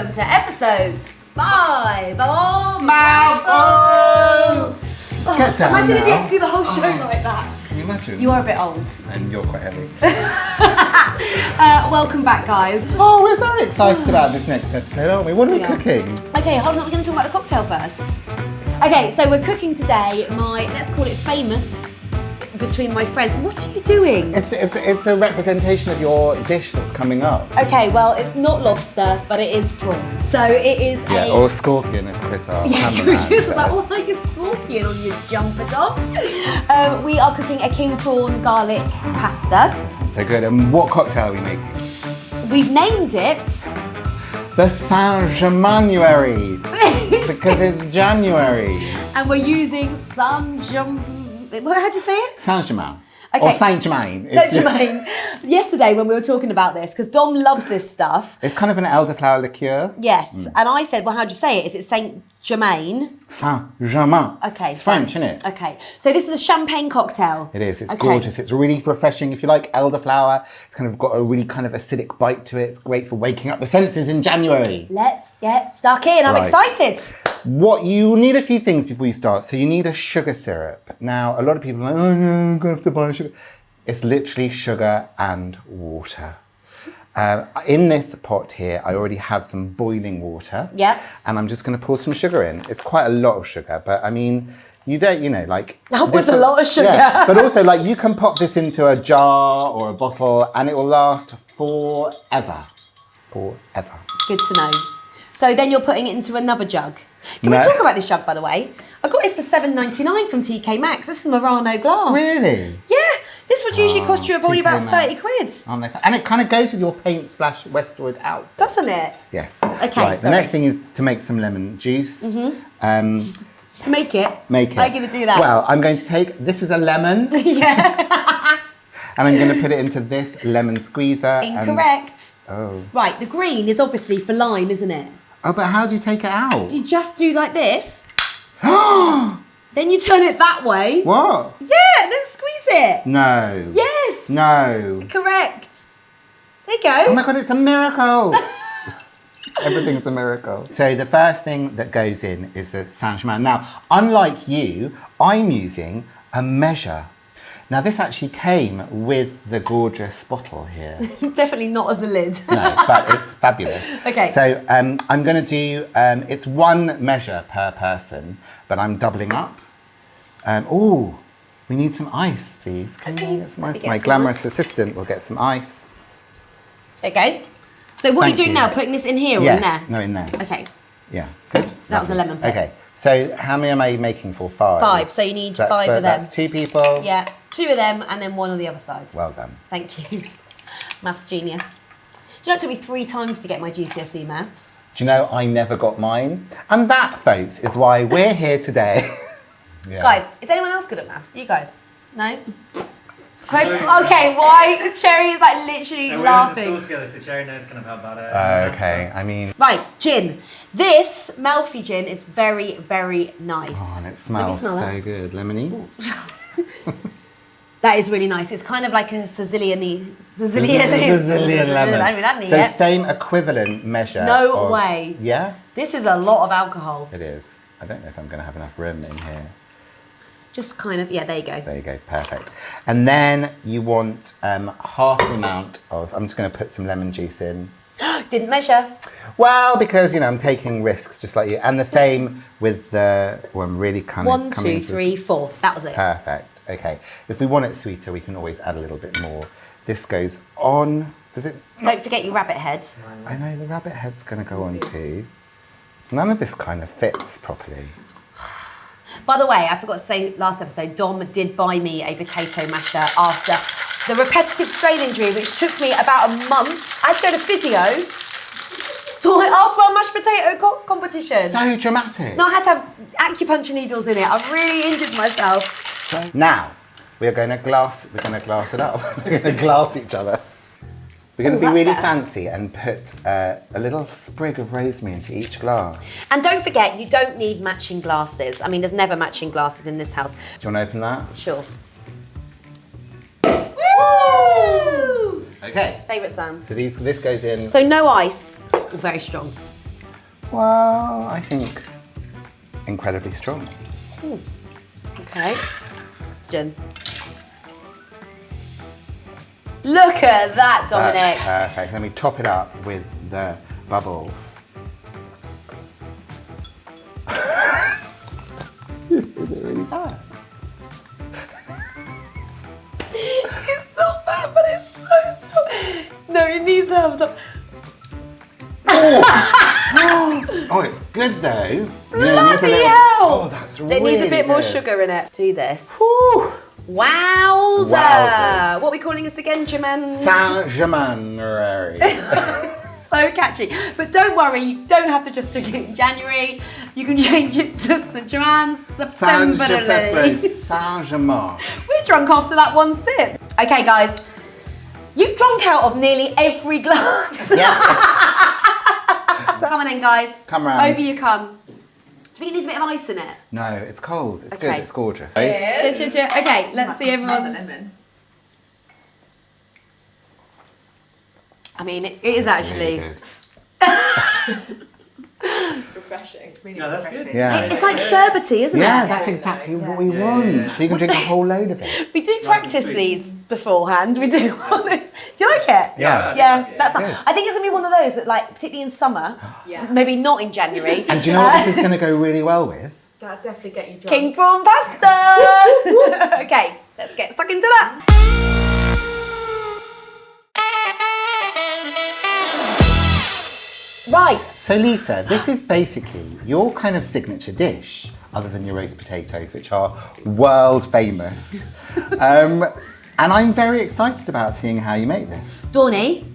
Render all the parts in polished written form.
welcome to episode 5 of Mouthfull! Get down imagine if you now. had to do the whole show like that. Can you imagine? You are a bit old. And you're quite heavy. Welcome back, guys. Oh, we're very excited about this next episode, aren't we? What are we cooking? Okay, hold on, we're going to talk about the cocktail first. Okay, so we're cooking today my, let's call it famous, between my friends. What are you doing? It's a representation of your dish that's coming up. Okay, well, it's not lobster, but it is prawn. So it is or scorpion, as Chris asked. Yeah, Chris was like, like a scorpion on your jumper top. We are cooking a King Prawn garlic pasta. So good. And what cocktail are we making? We've named it The St Germainuary. Because it's January. And we're using St Germain. How do you say it? St Germain. Okay. Or St Germain. St Germain. Yesterday when we were talking about this, because Dom loves this stuff. It's kind of an elderflower liqueur. Yes. And I said, well, how do you say it? Is it St Germain? St Germain. Okay. It's French, isn't it? Okay. So this is a champagne cocktail. It is. It's gorgeous. It's really refreshing. If you like elderflower, it's kind of got a really kind of acidic bite to it. It's great for waking up the senses in January. Let's get stuck in. I'm excited. What you need a few things before you start. So you need a sugar syrup. Now, a lot of people are like, oh no, I'm going to have to buy sugar. It's literally sugar and water. In this pot here, I already have some boiling water. Yeah. And I'm just going to pour some sugar in. It's quite a lot of sugar, but I mean, you don't, you know, like... That was a lot of sugar. Yeah, but also, like, you can pop this into a jar or a bottle and it will last forever. Forever. Good to know. So then you're putting it into another jug. Can we talk about this jug, by the way? I got this for $7.99 from TK Maxx. This is Murano glass. Really? Yeah. This would usually cost you probably about 30 quid. And it kind of goes with your paint splash Westwood out. Doesn't it? Yes. Okay, right, the next thing is to make some lemon juice. Make it. Make it. I'm going to do that. Well, I'm going to take, this is a lemon. Yeah. And I'm going to put it into this lemon squeezer. Incorrect. Oh. Right, the green is obviously for lime, isn't it? Oh, but how do you take it out? You just do like this. Then you turn it that way. What? Yeah, then squeeze it. No. Yes. No. Correct. There you go. Oh my God, it's a miracle. Everything's a miracle. So the first thing that goes in is the St Germain. Now, unlike you, I'm using a measure. Now, this actually came with the gorgeous bottle here. Definitely not as a lid. No, but it's fabulous. Okay. So I'm going to do, it's one measure per person, but I'm doubling up. Oh, we need some ice, please. Can you get some ice? My glamorous assistant will get some ice. Okay. So what are you doing now? Putting this in here or in there? No, in there. Okay. Yeah, good. That was a lemon pit. Okay, so how many am I making for? 5? 5, so you need 5 of them. That's 2 people. Yeah, 2 of them and then 1 on the other side. Well done. Thank you. Maths genius. Do you know it took me 3 times to get my GCSE maths? Do you know I never got mine? And that, folks, is why we're here today. Yeah. Guys, is anyone else good at maths? You guys? No? Okay, why? Cherry is like literally laughing. We went to school together, so Cherry knows kind of how about it. Okay, I mean... Right, gin. This Malfi gin is very, very nice. Oh, and it smells so good. Lemony. That is really nice. It's kind of like a Sicilian lemon. So same equivalent measure. No way. Yeah? This is a lot of alcohol. It is. I don't know if I'm going to have enough room in here. Just kind of, yeah, there you go. There you go, perfect. And then you want half the amount of, I'm just going to put some lemon juice in. Didn't measure. Well, because, you know, I'm taking risks just like you. And the same with the, well, I'm really kind of 1, 2, 3, 4. That was it. Perfect. Okay. If we want it sweeter, we can always add a little bit more. This goes on. Does it? Don't forget your rabbit head. I know, the rabbit head's going to go on too. None of this kind of fits properly. By the way, I forgot to say last episode, Dom did buy me a potato masher after the repetitive strain injury, which took me about a month. I had to go to physio after our mashed potato competition. So dramatic. No, I had to have acupuncture needles in it. I've really injured myself. So now, we're going to glass it up. We're going to glass each other. We're going to be really fancy and put a little sprig of rosemary into each glass. And don't forget, you don't need matching glasses. I mean, there's never matching glasses in this house. Do you want to open that? Sure. Woo! Okay. Favourite sounds. So this goes in. So no ice. Very strong. Well, I think incredibly strong. Okay. Jen. Look at that, Dominic. That's perfect. Let me top it up with the bubbles. Is it really bad? It's not bad, but it's so strong. No, you need to have some. Oh, it's good though. You Bloody hell! Oh, that's really It needs a bit more good. sugar in it. Do this. Whew. Wowza! Wowzers. What are we calling this again, Germain? St Germain. So catchy. But don't worry, you don't have to just drink it in January. You can change it to St Germain, September. Saint Germain. We're drunk after that one sip. Okay, guys. You've drunk out of nearly every glass. Yeah. Come on in, guys. Come round. Over you come. Do you think it needs a bit of ice in it? No, it's cold. It's Okay. good. It's gorgeous. Cheers, cheers, cheers. Okay, let's see everyone's. I mean, it is actually. Really good. Refreshing. It's really No, that's refreshing. good. Yeah. It's like sherbety, isn't Yeah, it? that's exactly what we Yeah, want. yeah, yeah. So you can drink a whole load of it. We do and practice sweet. these beforehand. We do. Honest. Do you like it? Yeah. Yeah, that's. Good. I think it's gonna be one of those that, like, particularly in summer, Yeah. maybe not in January. And do you know what this is going to go really well with? That'll definitely get you drunk. King Prawn pasta. Okay, let's get stuck into that. Right. So Lisa, this is basically your kind of signature dish, other than your roast potatoes, which are world famous. And I'm very excited about seeing how you make this. Dawny.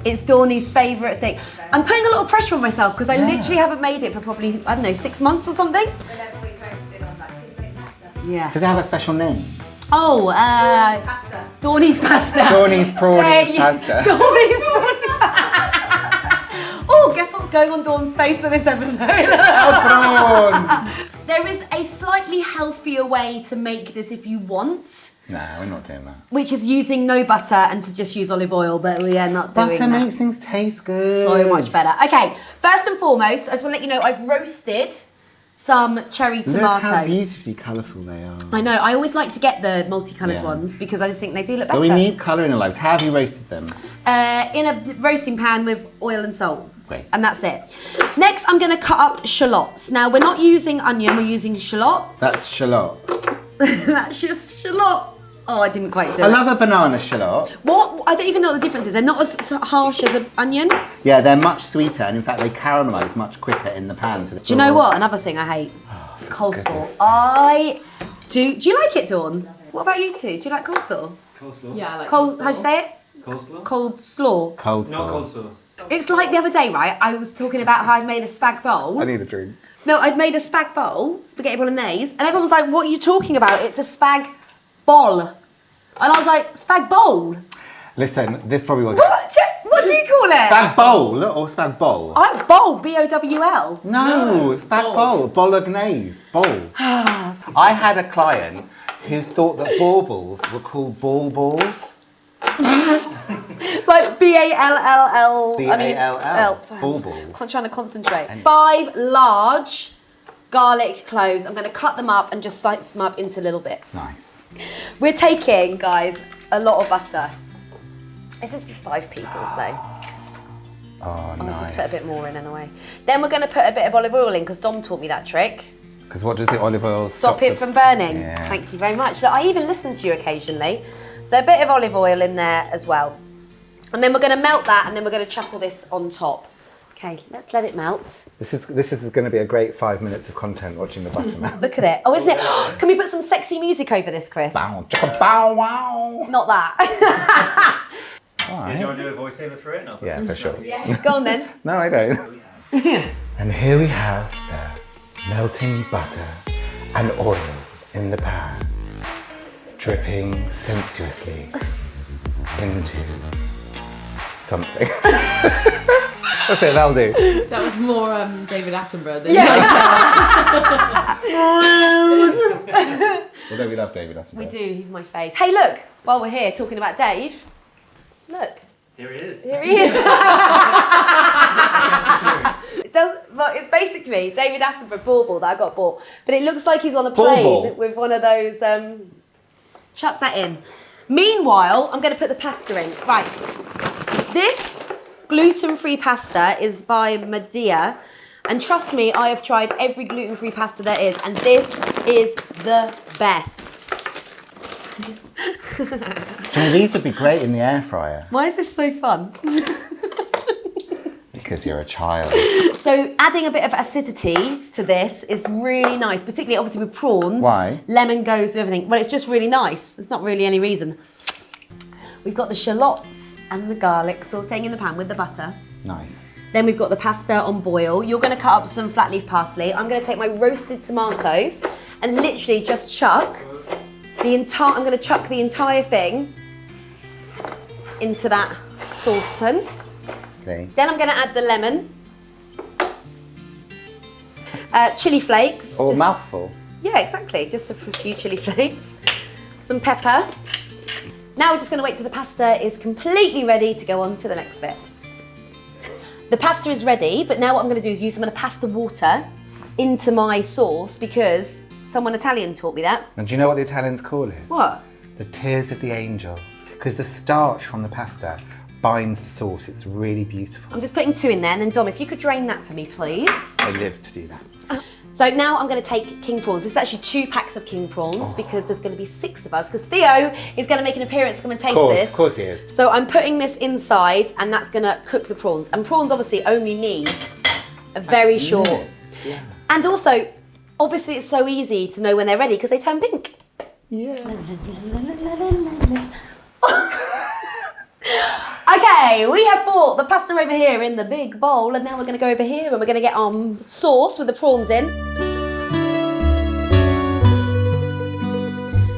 It's Dawny's favourite thing. I'm putting a lot of pressure on myself because I literally haven't made it for probably, I don't know, 6 months or something. Yes. Does it have a special name? Oh, Dawny's pasta. Dawny's prawnies There you- pasta. Dawny's prawnies. Oh, guess what's going on Dawn's face for this episode? Prawn! There is a slightly healthier way to make this if you want, No, we're not doing that. which is using no butter and to just use olive oil, but we are not doing Butter that. makes things taste good. So much better. Okay, first and foremost, I just want to let you know I've roasted some cherry Look how tomatoes. beautifully colourful they are. I know, I always like to get the multicoloured Yeah. ones because I just think they do look better. But we need colour in our lives. How have you roasted them? In a roasting pan with oil and salt. Great. And that's it. Next, I'm going to cut up shallots. Now, we're not using onion, we're using shallot. That's shallot. That's just shallot. Oh, I didn't quite do I it. love a banana shallot. What? I don't even know what the difference is. They're not as harsh as an onion. Yeah, they're much sweeter, and in fact, they caramelise much quicker in the pan. So Do you know what? Another thing I hate. Coleslaw. goodness. I do. Do you like it, Dawn? What about you two? Do you like coleslaw? Coleslaw? Yeah, I like How do you say it? Coleslaw? Cold slaw. Cold No sauce. coleslaw. It's like the other day, right? I was talking about how I've made a spag bowl. I need a drink. No, I'd made a spag bowl, spaghetti bolognese, and everyone was like, what are you talking about? It's a spag bowl. And I was like, spag bowl? Listen, this probably will. What do you call it? Spag bowl or spag bowl? I like bowl, B-O-W-L. No, spag bowl, bolognese, bowl. I had a client who thought that baubles were called ball balls. Like B-A-L-L-L. B-A-L-L. Sorry, Ball balls. I'm trying to concentrate. 5 large garlic cloves. I'm going to cut them up and just slice them up into little bits. Nice. We're taking, guys, a lot of butter. This is for 5 people, so Oh, I'll nice. just put a bit more in anyway. Then we're going to put a bit of olive oil in because Dom taught me that trick. Because what does the olive oil Stop it from burning. Yeah. Thank you very much. Look, I even listen to you occasionally. So a bit of olive oil in there as well. And then we're going to melt that and then we're going to chuck all this on top. Okay, let's let it melt. This is going to be a great 5 minutes of content watching the butter melt. Look at it. Oh, isn't it? Can we put some sexy music over this, Chris? Bow, chicka, bow, wow. Not that. All Yeah, do you right. want to do a voiceover for it? No. Yeah, for sure. Go on then. No, I don't. And here we have the melting butter and oil in the pan, dripping sensuously into something. That's it, that'll do. That was more David Attenborough than Although we love David Attenborough. We do, he's my fave. Hey, look, while we're here talking about Dave, look, Here he is. here he is. basically David Attenborough bauble that I got bought. But it looks like he's on a plane Bauble? with one of those. Chuck that in. Meanwhile, I'm going to put the pasta in. Right. This gluten-free pasta is by Maidea. And trust me, I have tried every gluten-free pasta there is. And this is the best. Do you know, these would be great in the air fryer. Why is this so fun? Because you're a child. So adding a bit of acidity to this is really nice, particularly obviously with prawns. Why? Lemon goes with everything. Well, it's just really nice. There's not really any reason. We've got the shallots and the garlic sauteing in the pan with the butter. Nice. Then we've got the pasta on boil. You're going to cut up some flat leaf parsley. I'm going to take my roasted tomatoes and literally just chuck I'm going to chuck the entire thing into that saucepan. Okay. Then I'm going to add the lemon, chili flakes. Or mouthful. Yeah, exactly. Just a few chili flakes, some pepper. Now we're just going to wait till the pasta is completely ready to go on to the next bit. The pasta is ready, but now what I'm going to do is use some of the pasta water into my sauce because someone Italian taught me that. And do you know what the Italians call it? What? The tears of the angels. Because the starch from the pasta binds the sauce. It's really beautiful. I'm just putting 2 in there, and then Dom, if you could drain that for me, please. I live to do that. So now I'm going to take king prawns. This is actually 2 packs of king prawns because there's going to be 6 of us. Because Theo is going to make an appearance, come and taste this. Of course he is. So I'm putting this inside, and that's going to cook the prawns. And prawns obviously only need a very short. Yeah. And also, obviously it's so easy to know when they're ready because they turn pink. Yeah. Okay, we have bought the pasta over here in the big bowl, and now we're going to go over here and we're going to get our sauce with the prawns in.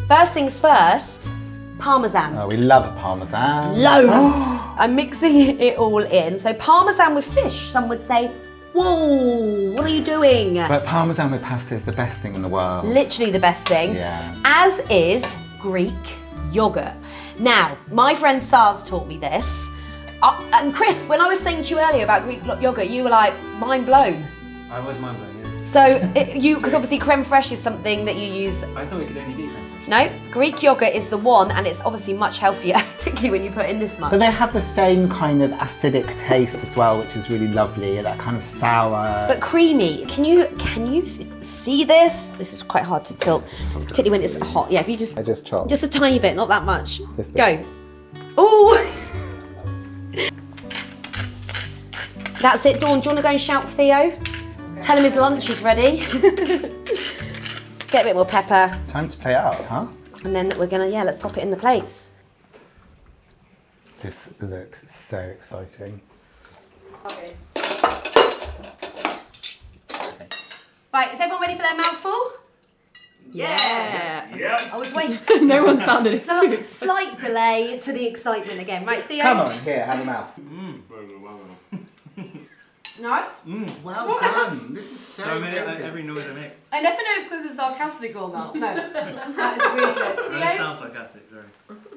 First things first, parmesan. Oh, we love parmesan. Loads. I'm mixing it all in. So parmesan with fish, some would say, whoa, what are you doing? But parmesan with pasta is the best thing in the world. Literally the best thing. Yeah. As is Greek yogurt. Now, my friend Sars taught me this. And Chris, when I was saying to you earlier about Greek yogurt, you were like, mind blown. I was mind blown, yeah. So, because obviously creme fraiche is something that you use. I thought we could only do creme fraiche. No, Greek yogurt is the one, and it's obviously much healthier, particularly when you put in this much. But they have the same kind of acidic taste as well, which is really lovely, that kind of sour. But creamy. Can you see this? This is quite hard to tilt, particularly when it's hot. Yeah, if you just... I just chopped. Just a tiny bit, not that much. This bit. Go. Ooh! That's it, Dawn. Do you want to go and shout Theo? Tell him his lunch is ready. Get a bit more pepper. Time to play out, huh? And then we're gonna, let's pop it in the plates. This looks so exciting. Okay. Right, is everyone ready for their mouthful? Yeah. Yeah. I was waiting. No one sounded So, too excited. slight delay to the excitement again. Right, Theo? Come on, here, have a mouth. No? Well done. This is so So I made tasty. every noise I make. I never know if because it's sarcastic or not. No. That is really good. It Theo? sounds sarcastic, sorry.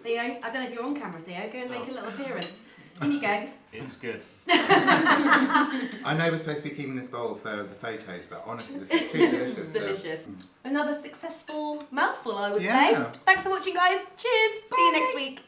Theo, I don't know if you're on camera, Theo. Go and make a little appearance. In you go. It's good. I know we're supposed to be keeping this bowl for the photos, but honestly, this is too delicious. It's delicious. Another successful mouthful, I would Yeah. say. Thanks for watching, guys. Cheers. See you next week.